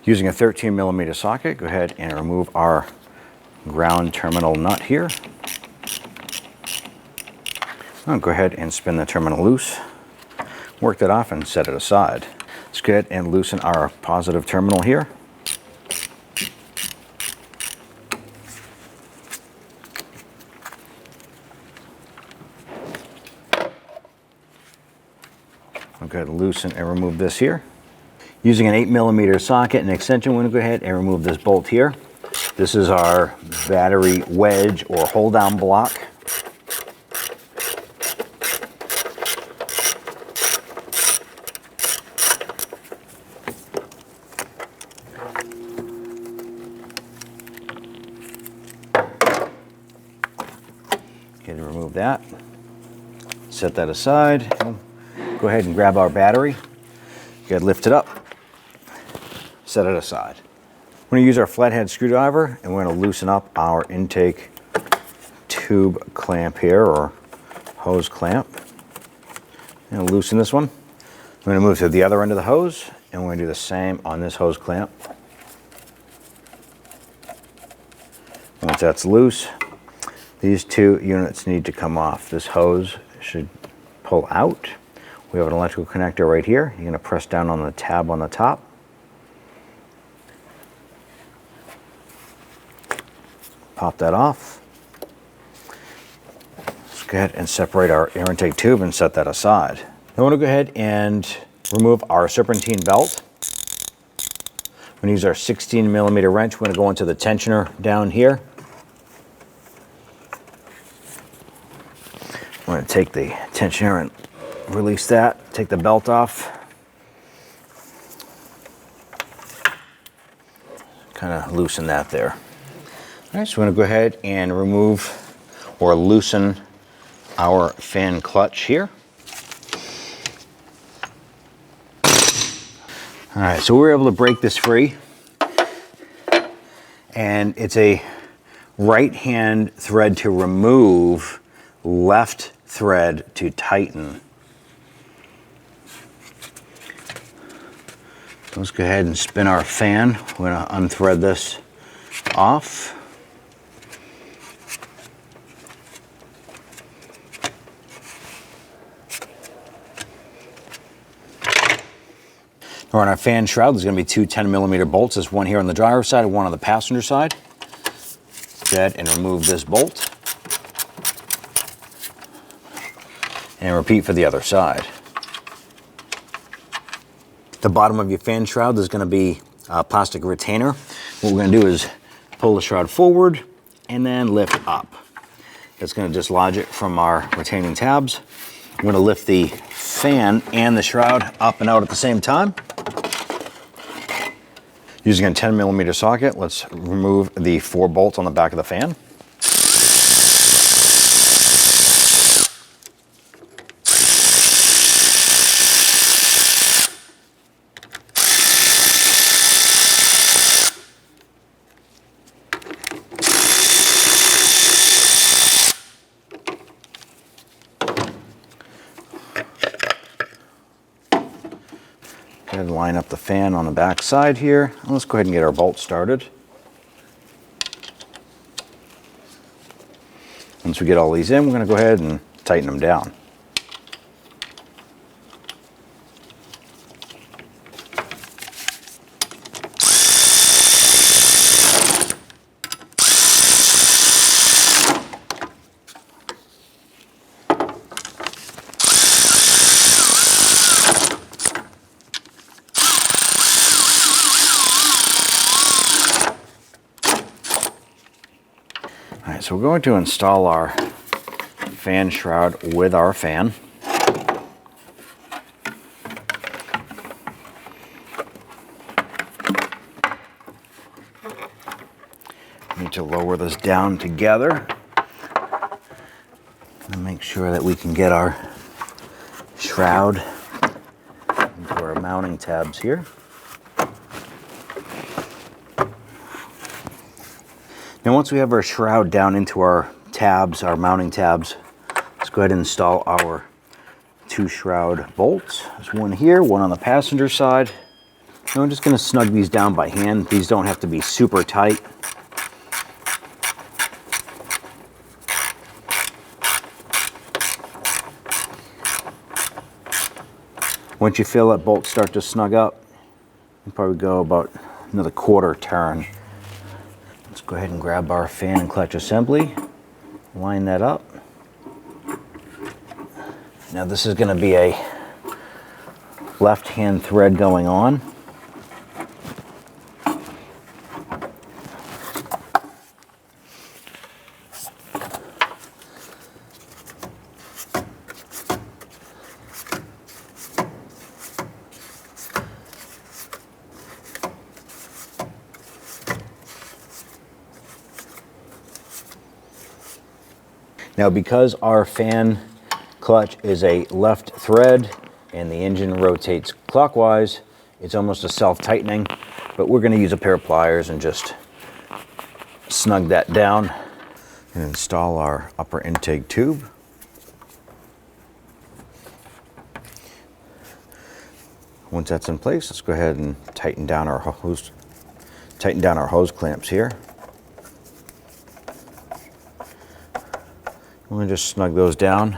Using a 13mm socket, go ahead and remove our ground terminal nut here. I'll go ahead and spin the terminal loose, work that off and set it aside. Let's go ahead and loosen our positive terminal here. I'll go ahead and loosen and remove this here. Using an 8mm socket and extension, we're going to go ahead and remove this bolt here. This is our battery wedge or hold down block. Okay, to remove that, set that aside. Go ahead and grab our battery. Go ahead, lift it up, set it aside. We're going to use our flathead screwdriver and we're going to loosen up our intake tube clamp here, or hose clamp. And loosen this one. We're going to move to the other end of the hose and we're going to do the same on this hose clamp. Once that's loose, these two units need to come off. This hose should pull out. We have an electrical connector right here. You're going to press down on the tab on the top. Pop that off. Let's go ahead and separate our air intake tube and set that aside. Then we're going to go ahead and remove our serpentine belt. We're going to use our 16mm wrench. We're going to go into the tensioner down here. I'm going to take the tensioner and release that, take the belt off. Kind of loosen that there. All right, so we're going to go ahead and remove or loosen our fan clutch here. All right, so we were able to break this free. And it's a right hand thread to remove, left thread to tighten. Let's go ahead and spin our fan. We're going to unthread this off. Now on our fan shroud, there's going to be two 10mm bolts. There's one here on the driver's side and one on the passenger side. Go ahead and remove this bolt. And repeat for the other side. The bottom of your fan shroud, there's going to be a plastic retainer. What we're going to do is pull the shroud forward and then lift up. It's going to dislodge it from our retaining tabs. I'm going to lift the fan and the shroud up and out at the same time. Using a 10mm socket, let's remove the 4 bolts on the back of the fan. Go ahead and line up the fan on the back side here. And let's go ahead and get our bolt started. Once we get all these in, we're going to go ahead and tighten them down. Alright, so we're going to install our fan shroud with our fan. We need to lower this down together and make sure that we can get our shroud into our mounting tabs here. Now once we have our shroud down into our tabs, our mounting tabs, let's go ahead and install our 2 shroud bolts. There's one here, one on the passenger side. Now I'm just going to snug these down by hand. These don't have to be super tight. Once you feel that bolt start to snug up, you probably go about another quarter turn. Let's go ahead and grab our fan and clutch assembly, line that up. Now this is going to be a left-hand thread going on. Now because our fan clutch is a left thread and the engine rotates clockwise, it's almost a self-tightening, but we're going to use a pair of pliers and just snug that down and install our upper intake tube. Once that's in place, let's go ahead and tighten down our hose clamps here. We're going to just snug those down.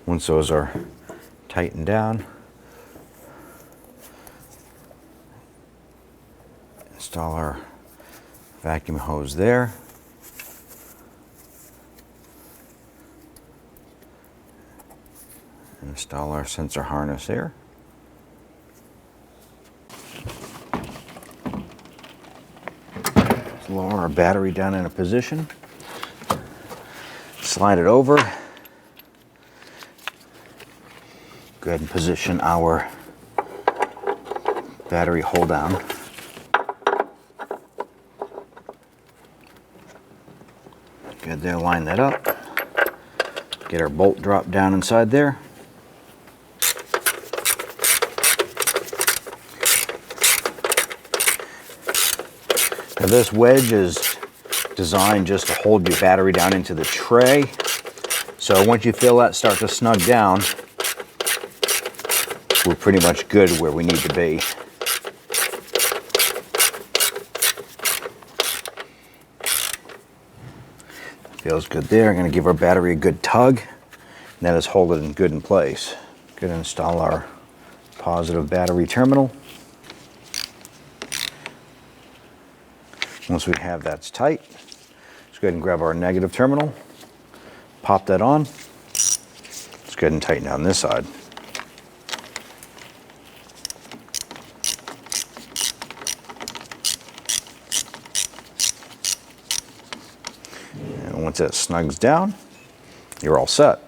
Once those are tightened down, install our vacuum hose there. Install our sensor harness there. Lower our battery down in a position, slide it over, go ahead and position our battery hold down. Good there, line that up, get our bolt drop down inside there. Now this wedge is designed just to hold your battery down into the tray. So once you feel that start to snug down, we're pretty much good where we need to be. Feels good there. I'm going to give our battery a good tug, and that is hold it good in place. Going to install our positive battery terminal. Once we have that's tight, let's go ahead and grab our negative terminal, pop that on. Let's go ahead and tighten down this side. And once that snugs down, you're all set.